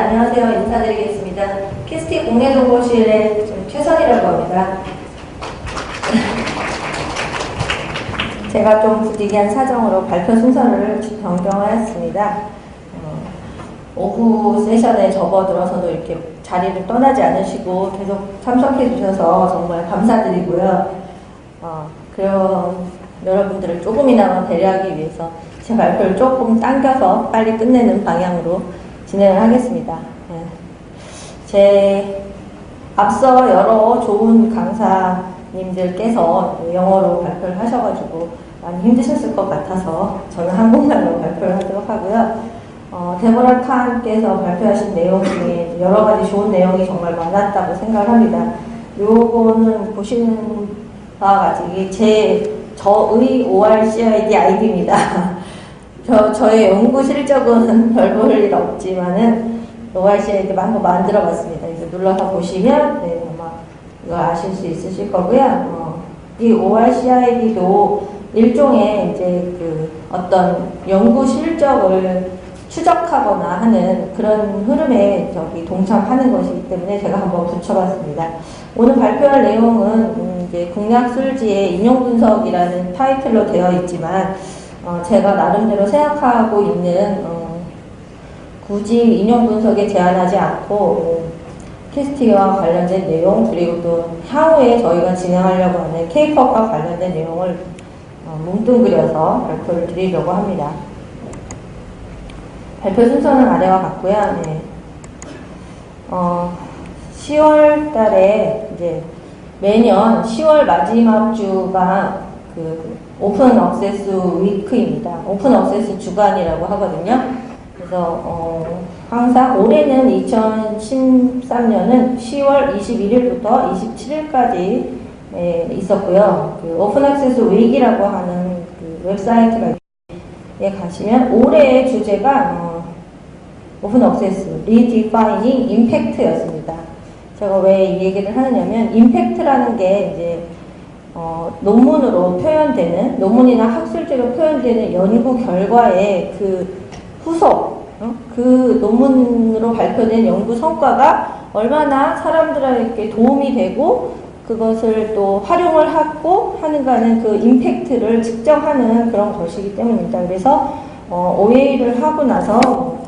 안녕하세요. 인사드리겠습니다. 키스티 국내정보실의 최선이라고 합니다. 제가 좀 부득이한 사정으로 발표 순서를 변경하였습니다. 오후 세션에 접어들어서도 이렇게 자리를 떠나지 않으시고 계속 참석해 주셔서 정말 감사드리고요. 그런 여러분들을 조금이나마 배려하기 위해서 제 발표를 조금 당겨서 빨리 끝내는 방향으로 진행을 하겠습니다. 제 앞서 여러 좋은 강사님들께서 영어로 발표를 하셔가지고 많이 힘드셨을 것 같아서 저는 한국말로 발표를 하도록 하고요. 데보라 칸께서 발표하신 내용 중에 여러 가지 좋은 내용이 정말 많았다고 생각을 합니다. 요거는 보시는 바와 같이 저의 ORCID 아이디입니다. 저의 연구 실적은 별 볼 일 없지만은 ORCID 한번 만들어 봤습니다. 이제 눌러서 보시면 아마 이거 아실 수 있으실 거고요. 이 ORCID도 일종의 이제 어떤 연구 실적을 추적하거나 하는 그런 흐름에 동참하는 것이기 때문에 제가 한번 붙여봤습니다. 오늘 발표할 내용은 이제 국내학술지의 인용 분석이라는 타이틀로 되어 있지만 제가 나름대로 생각하고 있는 굳이 인용 분석에 제한하지 않고 키스티와 관련된 내용 그리고 또 향후에 저희가 진행하려고 하는 K-POP과 관련된 내용을 뭉뚱그려서 발표를 드리려고 합니다. 발표 순서는 아래와 같고요. 10월 달에 이제 매년 10월 마지막 주가 오픈 억세스 위크입니다. 오픈 억세스 주간이라고 하거든요. 그래서 항상 올해는 2013년은 10월 21일부터 27일까지 있었고요. 오픈 억세스 웨이기라고 하는 웹사이트가 가시면 올해의 주제가 오픈 억세스 리디파이닝 임팩트였습니다. 제가 왜 이 얘기를 하느냐면 임팩트라는 게 이제 논문으로 표현되는 논문이나 학술지로 표현되는 연구 결과의 후속 그 논문으로 발표된 연구 성과가 얼마나 사람들에게 도움이 되고 그것을 또 활용을 하고 하는가는 그 임팩트를 측정하는 그런 것이기 때문입니다. 그래서 OA를 하고 나서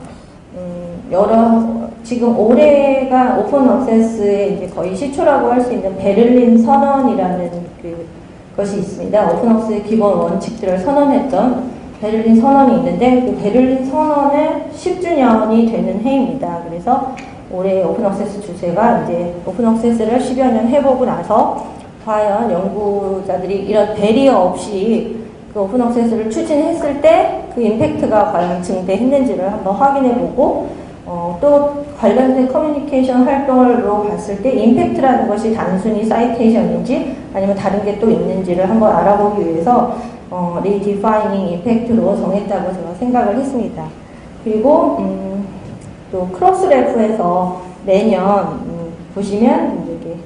지금 올해가 오픈 억세스의 이제 거의 시초라고 할 수 있는 베를린 선언이라는 것이 있습니다. 오픈 억세스의 기본 원칙들을 선언했던 베를린 선언이 있는데 그 베를린 선언의 10주년이 되는 해입니다. 그래서 올해 오픈 억세스 주제가 이제 오픈 억세스를 10여 년 해보고 나서 과연 연구자들이 이런 배리어 없이 그 오픈 억세스를 추진했을 때 그 임팩트가 과연 증대했는지를 한번 확인해보고 또 관련된 커뮤니케이션 활동으로 봤을 때 임팩트라는 것이 단순히 사이테이션인지 아니면 다른 게 또 있는지를 한번 알아보기 위해서 리디파이닝 임팩트로 정했다고 제가 생각을 했습니다. 그리고 또 크로스레프에서 매년 보시면 이렇게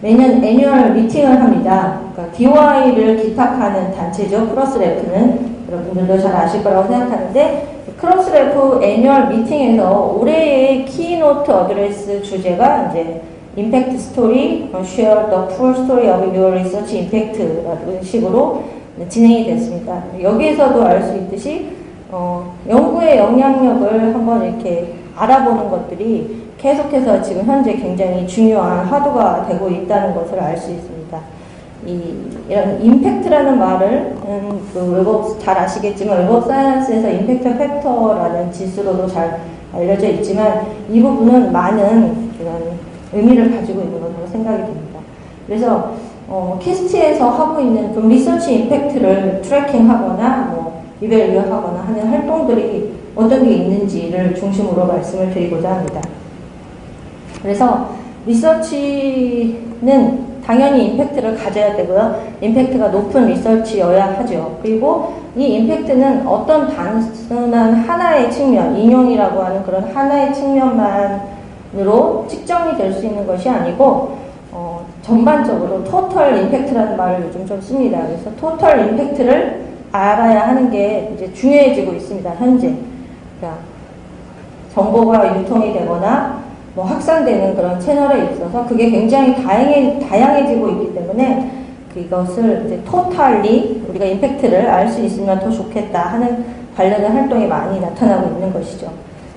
매년 애뉴얼 미팅을 합니다. 그러니까 DOI를 기탁하는 단체죠. 크로스레프는 여러분들도 잘 아실 거라고 생각하는데 크로스레프 애뉴얼 미팅에서 올해의 키노트 어드레스 주제가 이제 임팩트 스토리, share the full story of your research impact라는 식으로 진행이 됐습니다. 여기에서도 알 수 있듯이 연구의 영향력을 한번 이렇게 알아보는 것들이 계속해서 지금 현재 굉장히 중요한 화두가 되고 있다는 것을 알 수 있습니다. 이런 임팩트라는 말을 잘 아시겠지만 웹 오브 사이언스에서 임팩트 팩터라는 지수로도 잘 알려져 있지만 이 부분은 많은 그런 의미를 가지고 있는 것으로 생각이 됩니다. 그래서 키스티에서 하고 있는 그 리서치 임팩트를 트래킹하거나 리밸류하거나 하는 활동들이 어떤 게 있는지를 중심으로 말씀을 드리고자 합니다. 그래서 리서치는 당연히 임팩트를 가져야 되고요. 임팩트가 높은 리서치여야 하죠. 그리고 이 임팩트는 어떤 단순한 하나의 측면, 인용이라고 하는 그런 하나의 측면만으로 측정이 될 수 있는 것이 아니고 전반적으로 토털 임팩트라는 말을 요즘 좀 씁니다. 그래서 토털 임팩트를 알아야 하는 게 이제 중요해지고 있습니다. 현재. 그러니까 정보가 유통이 되거나 뭐 확산되는 그런 채널에 있어서 그게 굉장히 다양해지고 있기 때문에 그것을 이제 토탈리 우리가 임팩트를 알 수 있으면 더 좋겠다 하는 관련된 활동이 많이 나타나고 있는 것이죠.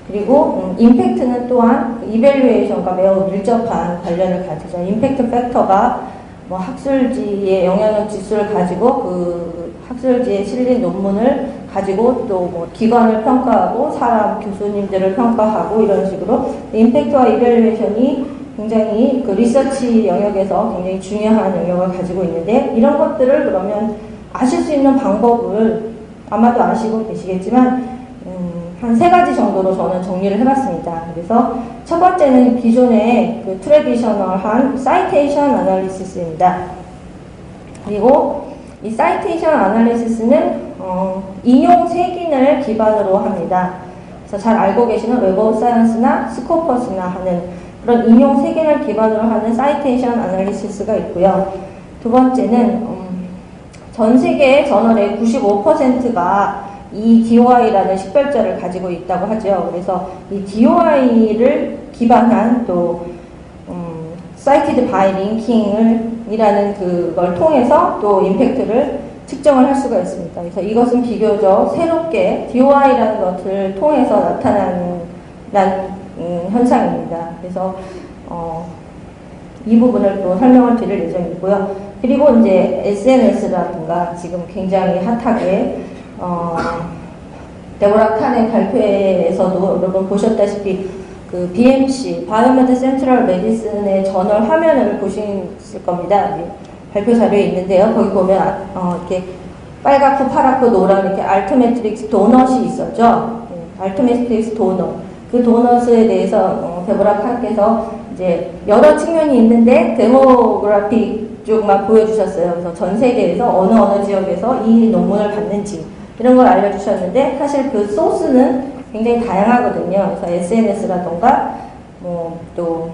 그리고 임팩트는 또한 이밸류에이션과 매우 밀접한 관련을 가지죠. 임팩트 팩터가 뭐 학술지의 영향력 지수를 가지고 그 학술지에 실린 논문을 가지고 또 뭐 기관을 평가하고 사람 교수님들을 평가하고 이런 식으로 임팩트와 이밸류에이션이 굉장히 그 리서치 영역에서 굉장히 중요한 영역을 가지고 있는데 이런 것들을 그러면 아실 수 있는 방법을 아마도 아시고 계시겠지만 한 3가지 정도로 저는 정리를 해봤습니다. 그래서 첫 번째는 기존의 그 트래디셔널한 사이테이션 애널리시스입니다. 그리고 이 사이테이션 애널리시스는 인용 색인을 기반으로 합니다. 그래서 잘 알고 계시는 웹 오브 사이언스나 스코퍼스나 하는 그런 인용 색인을 기반으로 하는 사이테이션 애널리시스가 있고요. 두 번째는 전 세계 저널의 95%가 이 DOI라는 식별자를 가지고 있다고 하죠. 그래서 이 DOI를 기반한 또 Cited by Linking이라는 그걸 통해서 또 임팩트를 측정을 할 수가 있습니다. 그래서 이것은 비교적 새롭게 DOI라는 것을 통해서 나타난 현상입니다. 그래서 이 부분을 또 설명을 드릴 예정이고요. 그리고 이제 SNS라든가 지금 굉장히 핫하게 데보라 칸의 발표에서도 여러분 보셨다시피 그 BMC 바이오메드 센트럴 메디슨의 저널 화면을 보셨을 겁니다. 발표 자료에 있는데요. 거기 보면 이렇게 빨갛고 파랗고 노란 이렇게 알트메트릭스 도넛이 있었죠. 알트메트릭스 도넛. 그 도넛에 대해서 데보라 칸께서 이제 여러 측면이 있는데 데모그래픽 쪽만 보여주셨어요. 그래서 전 세계에서 어느 지역에서 이 논문을 봤는지 이런 걸 알려주셨는데 사실 그 소스는 굉장히 다양하거든요. 그래서 SNS라던가 뭐 또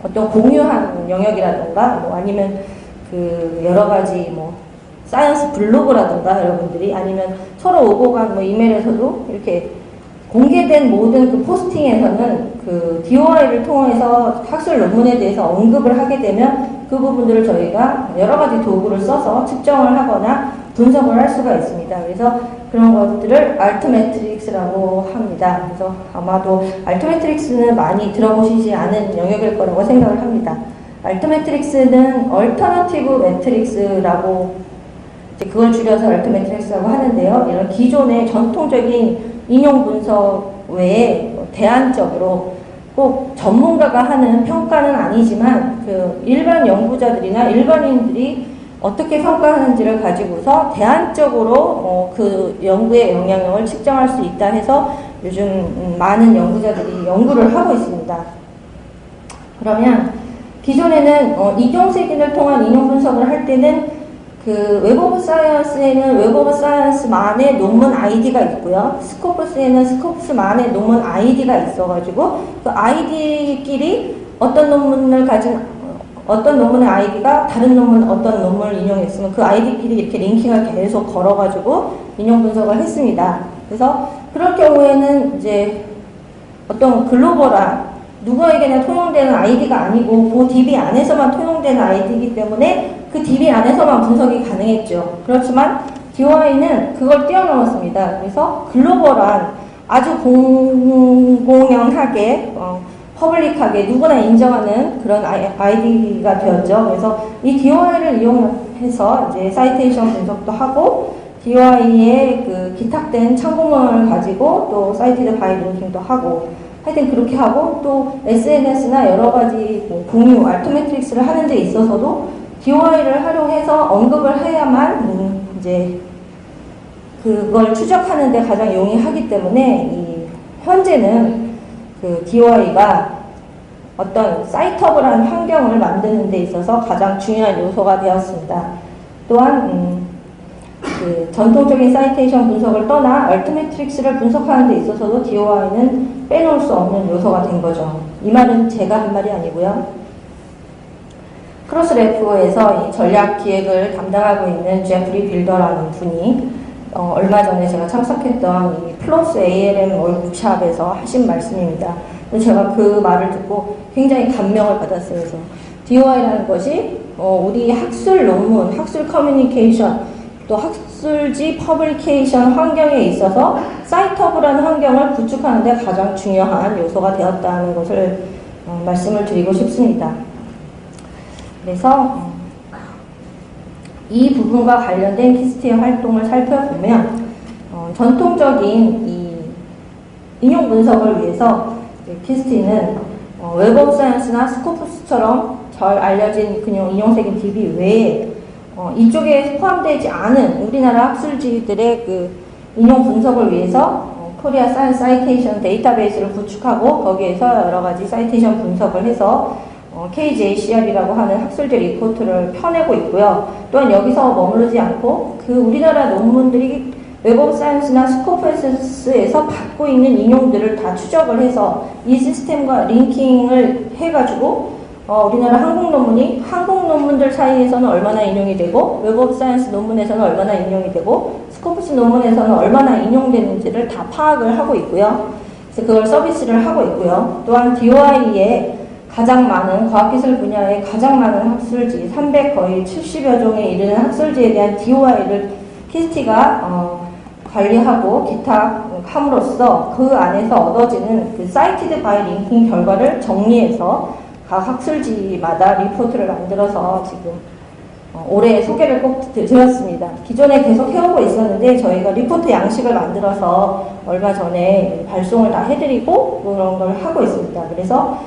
어떤 공유한 영역이라던가 뭐 아니면 그 여러 가지 뭐 사이언스 블로그라던가 여러분들이 아니면 서로 오고 간 뭐 이메일에서도 이렇게 공개된 모든 그 포스팅에서는 그 DOI를 통해서 학술 논문에 대해서 언급을 하게 되면 그 부분들을 저희가 여러 가지 도구를 써서 측정을 하거나 분석을 할 수가 있습니다. 그래서 그런 것들을 알트메트릭스라고 합니다. 그래서 아마도 알트메트릭스는 많이 들어보시지 않은 영역일 거라고 생각을 합니다. 알트메트릭스는 얼터너티브 매트릭스라고 그걸 줄여서 알트메트릭스라고 하는데요. 이런 기존의 전통적인 인용 분석 외에 대안적으로 꼭 전문가가 하는 평가는 아니지만 그 일반 연구자들이나 일반인들이 어떻게 평가하는지를 가지고서 대안적으로 그 연구의 영향력을 측정할 수 있다 해서 요즘 많은 연구자들이 연구를 하고 있습니다. 그러면 기존에는 이종색인을 통한 인용 분석을 할 때는 그 웹 오브 사이언스에는 웹 오브 사이언스만의 논문 아이디가 있고요. 스코프스에는 스코프스만의 논문 아이디가 있어가지고 그 아이디끼리 어떤 논문을 가진 어떤 논문의 아이디가 다른 논문 어떤 논문을 인용했으면 그 아이디끼리 이렇게 링킹을 계속 걸어가지고 인용 분석을 했습니다. 그래서 그럴 경우에는 이제 어떤 글로벌한 누구에게나 통용되는 아이디가 아니고 그 DB 안에서만 통용되는 아이디이기 때문에 그 DB 안에서만 분석이 가능했죠. 그렇지만 DOI는 그걸 뛰어넘었습니다. 그래서 글로벌한 아주 공공연하게 퍼블릭하게 누구나 인정하는 그런 아이디가 되었죠. 그래서 이 DOI를 이용해서 이제 사이테이션 분석도 하고 DOI의 그 기탁된 참고문을 가지고 또 사이티드 바이 링킹도 하고 하여튼 그렇게 하고 또 SNS나 여러 가지 뭐 공유, 알토메트릭스를 하는 데 있어서도 DOI를 활용해서 언급을 해야만 이제 그걸 추적하는 데 가장 용이하기 때문에 이 현재는 그 DOI가 어떤 사이터블한 환경을 만드는 데 있어서 가장 중요한 요소가 되었습니다. 또한 그 전통적인 사이테이션 분석을 떠나 얼트메트릭스를 분석하는 데 있어서도 DOI는 빼놓을 수 없는 요소가 된 거죠. 이 말은 제가 한 말이 아니고요. 크로스레프에서 이 전략 기획을 담당하고 있는 제프리 빌더라는 분이 얼마 전에 제가 참석했던 이 플로스 ALM 월급샵에서 하신 말씀입니다. 제가 그 말을 듣고 굉장히 감명을 받았어요. 그래서 DOI라는 것이 우리 학술 논문, 학술 커뮤니케이션, 또 학술지 퍼블리케이션 환경에 있어서 사이트업이라는 환경을 구축하는 데 가장 중요한 요소가 되었다는 것을 말씀을 드리고 싶습니다. 그래서 이 부분과 관련된 키스티의 활동을 살펴보면 전통적인 이 인용 분석을 위해서 키스티는 웹 오브 사이언스나 스코프스처럼 잘 알려진 그냥 인용색인 DB 외에 이쪽에 포함되지 않은 우리나라 학술지들의 그 인용 분석을 위해서 코리아 사이언스 사이테이션 데이터베이스를 구축하고 거기에서 여러 가지 사이테이션 분석을 해서 KJCR이라고 하는 학술지 리포트를 펴내고 있고요. 또한 여기서 머무르지 않고 그 우리나라 논문들이 웹 오브 사이언스나 스코프스에서 받고 있는 인용들을 다 추적을 해서 이 시스템과 링킹을 해가지고 우리나라 한국 논문이 한국 논문들 사이에서는 얼마나 인용이 되고 웹 오브 사이언스 논문에서는 얼마나 인용이 되고 스코프스 논문에서는 얼마나 인용되는지를 다 파악을 하고 있고요. 그래서 그걸 서비스를 하고 있고요. 또한 DOI에 가장 많은 과학기술 분야에 가장 많은 학술지 300 거의 70여 종에 이르는 학술지에 대한 DOI를 키스티가 관리하고 기탁함으로써 그 안에서 얻어지는 그 사이티드 바이 링킹 결과를 정리해서 각 학술지마다 리포트를 만들어서 지금 올해 소개를 꼭 드렸습니다. 기존에 계속 해오고 있었는데 저희가 리포트 양식을 만들어서 얼마 전에 발송을 다 해드리고 그런 걸 하고 있습니다. 그래서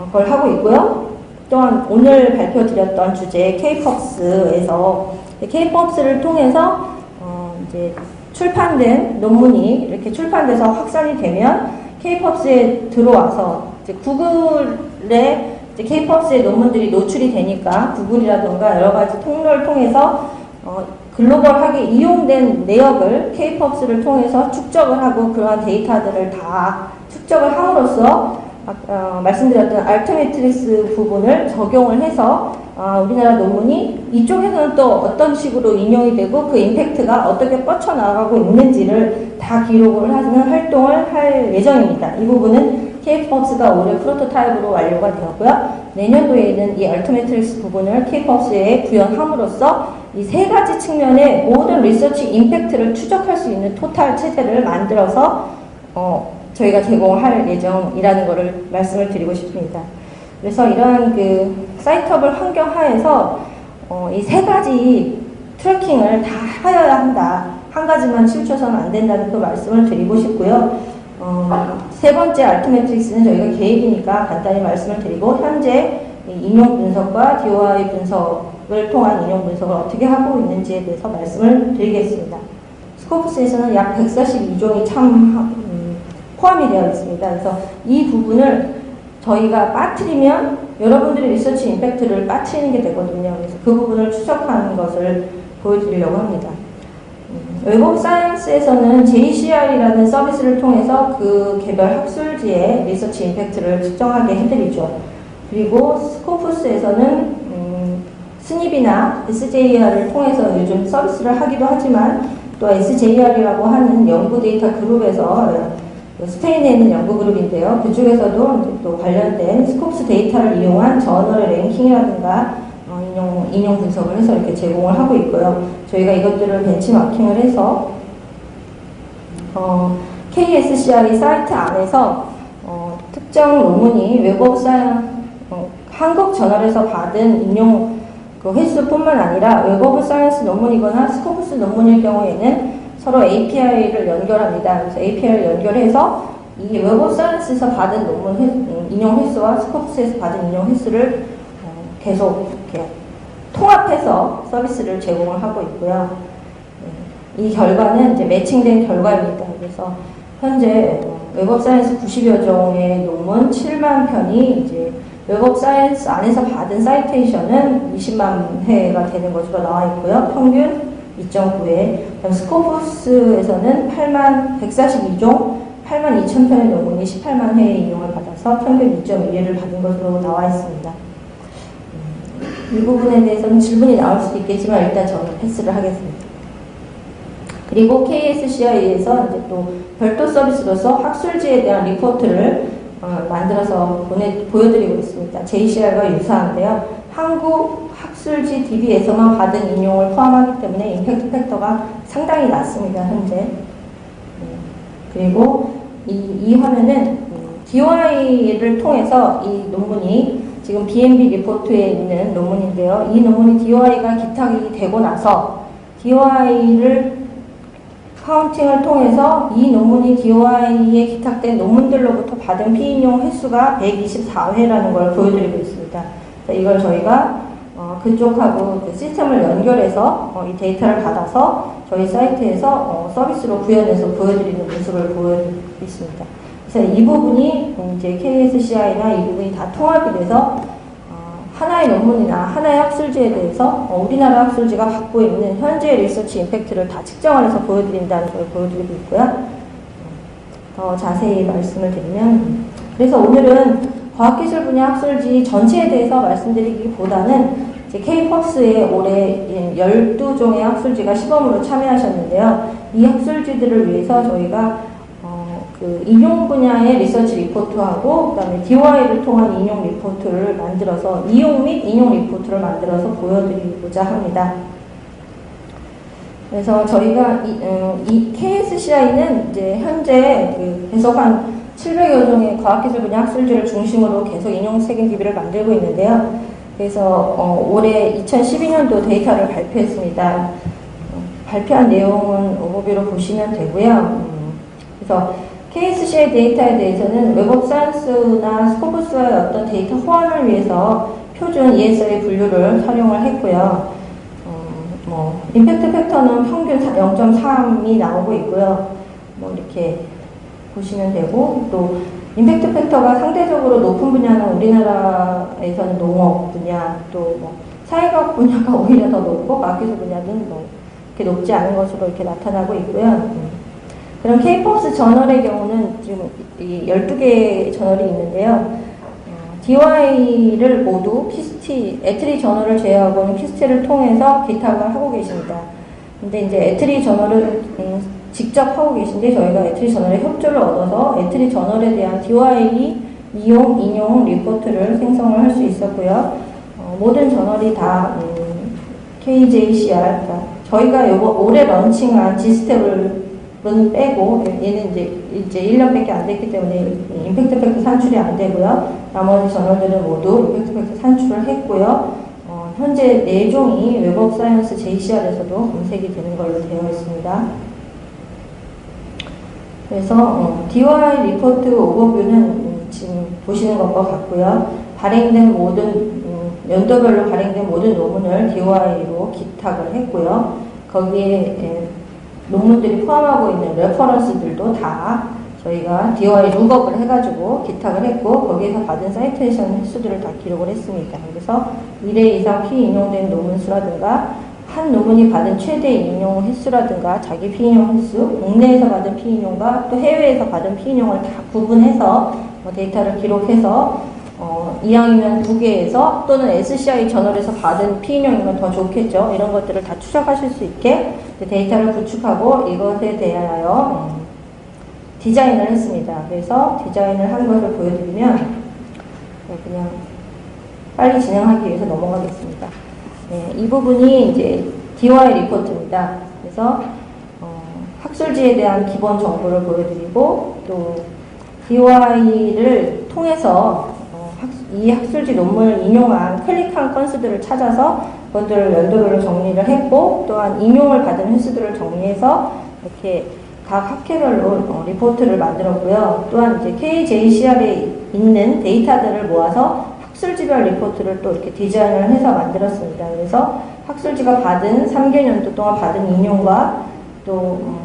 그걸 하고 있고요. 또한 오늘 발표드렸던 주제 K-POPs에서 K-POPs를 통해서 이제 출판된 논문이 이렇게 출판돼서 확산이 되면 K-POPs에 들어와서 이제 구글에 K-POPs의 논문들이 노출이 되니까 구글이라던가 여러 가지 통로를 통해서 글로벌하게 이용된 내역을 K-POPs를 통해서 축적을 하고 그러한 데이터들을 다 축적을 함으로써 말씀드렸던 알트메트릭스 부분을 적용을 해서 우리나라 논문이 이쪽에서는 또 어떤 식으로 인용이 되고 그 임팩트가 어떻게 뻗쳐나가고 있는지를 다 기록을 하는 활동을 할 예정입니다. 이 부분은 K-POPs가 올해 프로토타입으로 완료가 되었고요. 내년도에는 이 알트메트릭스 부분을 K-POPs에 구현함으로써 이 세 가지 측면의 모든 리서치 임팩트를 추적할 수 있는 토탈 체제를 만들어서 저희가 제공할 예정이라는 것을 말씀을 드리고 싶습니다. 그래서 이러한 그 사이트업을 환경 하에서 이 세 가지 트래킹을 다 하여야 한다. 한 가지만 치우쳐서는 안 된다는 그 말씀을 드리고 싶고요. 세 번째 알트메트릭스는 저희가 계획이니까 간단히 말씀을 드리고 현재 인용 분석과 DOI 분석을 통한 인용 분석을 어떻게 하고 있는지에 대해서 말씀을 드리겠습니다. 스코프스에서는 약 142종이 포함이 되어 있습니다. 그래서 이 부분을 저희가 빠뜨리면 여러분들의 리서치 임팩트를 빠뜨리는 게 되거든요. 그래서 그 부분을 추적하는 것을 보여드리려고 합니다. 웹 오브 사이언스에서는 JCR이라는 서비스를 통해서 그 개별 학술지의 리서치 임팩트를 측정하게 해드리죠. 그리고 스코프스에서는 스닙이나 SJR을 통해서 요즘 서비스를 하기도 하지만 또 SJR이라고 하는 연구 데이터 그룹에서 스페인에 있는 연구 그룹인데요. 그쪽에서도 또 관련된 스코프스 데이터를 이용한 저널의 랭킹이라든가 인용 분석을 해서 이렇게 제공을 하고 있고요. 저희가 이것들을 벤치마킹을 해서 KSCR이 사이트 안에서 특정 논문이 웹 오브 사이언스 한국 저널에서 받은 인용 그 횟수뿐만 아니라 웹 오브 사이언스 논문이거나 스코프스 논문일 경우에는 서로 API를 연결합니다. 그래서 API를 연결해서 이 웹 오브 사이언스에서 받은 논문 인용 횟수와 스코프스에서 받은 인용 횟수를 계속 이렇게 통합해서 서비스를 제공을 하고 있고요. 이 결과는 이제 매칭된 결과입니다. 그래서 현재 웹 오브 사이언스 90여 종의 논문 7만 편이 이제 웹 오브 사이언스 안에서 받은 사이테이션은 20만 회가 되는 것으로 나와 있고요. 평균 2.9회. 스코프스에서는 142종, 8만 2천 편의 논문이 18만 회의 인용을 받아서 평균 2.2회를 받은 것으로 나와 있습니다. 이 부분에 대해서는 질문이 나올 수도 있겠지만 일단 저는 패스를 하겠습니다. 그리고 KSCI에서 이제 또 별도 서비스로서 학술지에 대한 리포트를 만들어서 보여드리고 있습니다. JCR과 유사한데요. 한국 학술지 DB에서만 받은 인용을 포함하기 때문에 임팩트 팩터가 상당히 낮습니다. 현재. 그리고 이 화면은 DOI를 통해서 이 논문이 지금 BMB 리포트에 있는 논문인데요. 이 논문이 DOI가 기탁이 되고 나서 DOI를 카운팅을 통해서 이 논문이 DOI에 기탁된 논문들로부터 받은 피인용 횟수가 124회라는 걸 보여드리고 있습니다. 이걸 저희가 그쪽하고 그 시스템을 연결해서 이 데이터를 받아서 저희 사이트에서 서비스로 구현해서 보여드리는 모습을 보여드리고 있습니다. 그래서 이 부분이 이제 KSCI나 이 부분이 다 통합이 돼서 하나의 논문이나 하나의 학술지에 대해서 우리나라 학술지가 갖고 있는 현재의 리서치 임팩트를 다 측정을 해서 보여드린다는 걸 보여드리고 있고요. 더 자세히 말씀을 드리면, 그래서 오늘은 과학기술 분야 학술지 전체에 대해서 말씀드리기보다는 이제 K-POPS에 올해 12종의 학술지가 시범으로 참여하셨는데요. 이 학술지들을 위해서 저희가 그 인용 분야의 리서치 리포트하고 그다음에 DOI를 통한 인용 리포트를 만들어서 이용 및 인용 리포트를 만들어서 보여드리고자 합니다. 그래서 저희가 이 KSCI는 이제 현재 계속 한 700여 종의 과학기술 분야 학술지를 중심으로 계속 인용 책임 DB를 만들고 있는데요. 그래서 올해 2012년도 데이터를 발표했습니다. 발표한 내용은 오버뷰로 보시면 되고요. 그래서 KSCI 데이터에 대해서는 웹업 사이언스나 스코프스와의 어떤 데이터 호환을 위해서 표준 ESI 분류를 활용을 했고요. 임팩트 팩터는 평균 0.3이 나오고 있고요. 이렇게 보시면 되고, 또 임팩트 팩터가 상대적으로 높은 분야는 우리나라에서는 농업 분야, 또 사회과학 분야가 오히려 더 높고 과학기술 분야는 이렇게 높지 않은 것으로 이렇게 나타나고 있고요. 그럼 K-POPS 저널의 경우는 지금 이 12개의 저널이 있는데요. DOI를 모두 PST, 에트리 저널을 제외하고는 PST를 통해서 기탁을 하고 계십니다. 근데 이제 에트리 저널을 직접 하고 계신데 저희가 에트리 저널의 협조를 얻어서 에트리 저널에 대한 DOI 이용, 인용 리포트를 생성을 할 수 있었고요. 모든 저널이 다 KJCR, 그러니까 저희가 올해 런칭한 G스텝을 빼고 얘는 이제 1년밖에 안 됐기 때문에 임팩트 팩트 산출이 안 되고요. 나머지 저널들은 모두 임팩트 팩트 산출을 했고요. 현재 4종이 웹업 사이언스 JCR에서도 검색이 되는 걸로 되어 있습니다. 그래서 DOI 리포트 오버뷰는 지금 보시는 것과 같고요. 발행된 모든 연도별로 발행된 모든 논문을 DOI로 기탁을 했고요. 거기에 논문들이 포함하고 있는 레퍼런스들도 다 저희가 DOI 룩업을 해가지고 기탁을 했고 거기에서 받은 사이테이션 횟수들을 다 기록을 했습니다. 그래서 1회 이상 피인용된 논문 수라든가 한 논문이 받은 최대 인용 횟수라든가 자기 피인용 횟수, 국내에서 받은 피인용과 또 해외에서 받은 피인용을 다 구분해서 데이터를 기록해서 이왕이면 2개에서 또는 SCI 저널에서 받은 피인용이면 더 좋겠죠. 이런 것들을 다 추적하실 수 있게 데이터를 구축하고 이것에 대하여 디자인을 했습니다. 그래서 디자인을 한 것을 보여드리면 그냥 빨리 진행하기 위해서 넘어가겠습니다. 네, 이 부분이 이제 DOI 리포트입니다. 그래서 학술지에 대한 기본 정보를 보여드리고 또 DOI를 통해서 이 학술지 논문을 인용한 클릭한 건수들을 찾아서 그것들을 연도별로 정리를 했고 또한 인용을 받은 횟수들을 정리해서 이렇게 각 학회별로 리포트를 만들었고요. 또한 이제 KJCR에 있는 데이터들을 모아서 학술지별 리포트를 또 이렇게 디자인을 해서 만들었습니다. 그래서 학술지가 받은 3개년도 동안 받은 인용과 또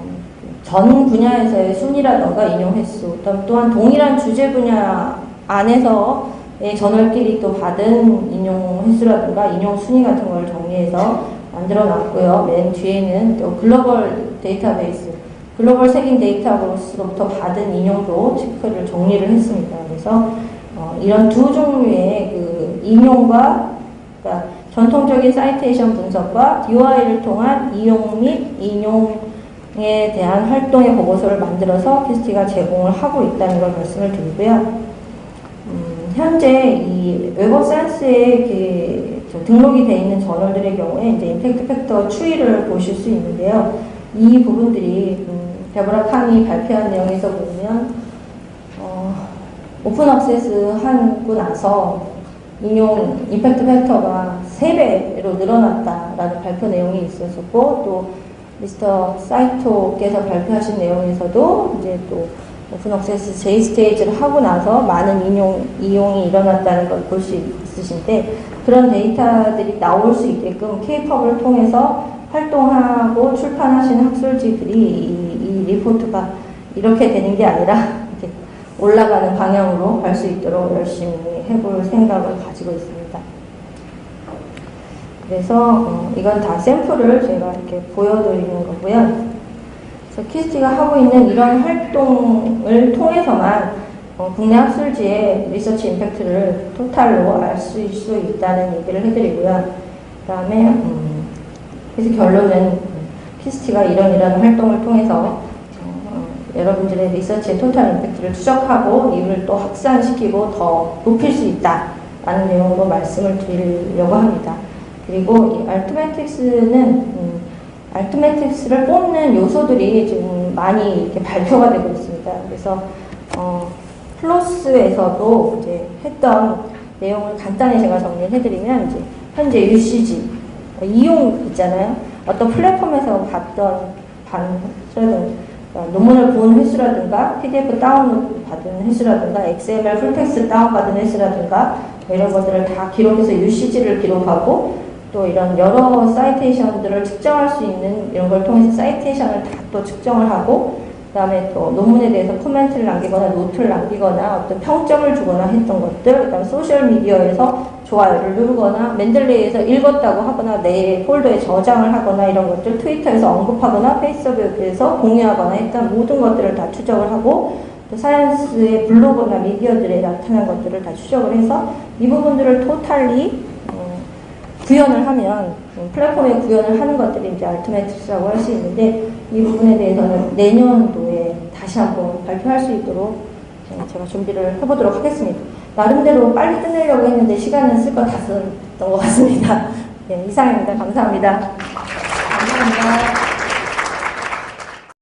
전 분야에서의 순위라던가 인용 횟수, 또한 동일한 주제 분야 안에서의 저널끼리 또 받은 인용 횟수라든가 인용 순위 같은 걸 정리해서 만들어 놨고요. 맨 뒤에는 또 글로벌 데이터베이스, 글로벌 색인 데이터베이스로부터 받은 인용도 체크를 정리를 했습니다. 그래서 이런 두 종류의 그 인용과 그러니까 전통적인 사이테이션 분석과 DOI를 통한 이용 및 인용 대한 활동의 보고서를 만들어서 퀴스티가 제공을 하고 있다는 걸 말씀을 드리고요. 현재 이 웹 오브 사이언스에 등록이 되어 있는 저널들의 경우에 이제 임팩트 팩터 추이를 보실 수 있는데요. 이 부분들이 데보라 칸이 발표한 내용에서 보면 오픈 액세스 하고 나서 인용 임팩트 팩터가 3배로 늘어났다라는 발표 내용이 있었고, 또 미스터 사이토께서 발표하신 내용에서도 이제 또 오픈 액세스 J 스테이지를 하고 나서 많은 이용이 일어났다는 걸 볼 수 있으신데, 그런 데이터들이 나올 수 있게끔 K-팝을 통해서 활동하고 출판하신 학술지들이 이 리포트가 이렇게 되는 게 아니라 이렇게 올라가는 방향으로 갈 수 있도록 열심히 해볼 생각을 가지고 있습니다. 그래서 이건 다 샘플을 제가 이렇게 보여드리는 거고요. 그래서 퀴스티가 하고 있는 이런 활동을 통해서만 국내 학술지의 리서치 임팩트를 토탈로 알 수 있다는 얘기를 해드리고요. 그 다음에 그래서 결론은 퀴스티가 이런 활동을 통해서 여러분들의 리서치의 토탈 임팩트를 추적하고 이를 또 확산시키고 더 높일 수 있다라는 내용으로 말씀을 드리려고 합니다. 그리고 이 알트메틱스를 뽑는 요소들이 지금 많이 이렇게 발표가 되고 있습니다. 그래서 플러스에서도 이제 했던 내용을 간단히 제가 정리를 해드리면, 이제 현재 UCG 이용 있잖아요. 어떤 플랫폼에서 봤던 논문을 본 횟수라든가 PDF 다운로드 받은 횟수라든가 XML 풀텍스트 다운받은 횟수라든가 이런 것들을 다 기록해서 UCG를 기록하고, 또 이런 여러 사이테이션들을 측정할 수 있는 이런 걸 통해서 사이테이션을 다 또 측정을 하고, 그 다음에 또 논문에 대해서 코멘트를 남기거나 노트를 남기거나 어떤 평점을 주거나 했던 것들, 그 다음에 소셜미디어에서 좋아요를 누르거나 맨들레이에서 읽었다고 하거나 내 폴더에 저장을 하거나 이런 것들, 트위터에서 언급하거나 페이스북에서 공유하거나 했던 모든 것들을 다 추적을 하고, 또 사이언스의 블로그나 미디어들에 나타난 것들을 다 추적을 해서 이 부분들을 토탈리 구현을 하면, 플랫폼에 구현을 하는 것들이 이제 알트메틱스라고 할 수 있는데, 이 부분에 대해서는 내년도에 다시 한번 발표할 수 있도록 제가 준비를 해보도록 하겠습니다. 나름대로 빨리 끝내려고 했는데 시간은 쓸 거 다 썼던 것 같습니다. 네, 이상입니다. 감사합니다. 감사합니다.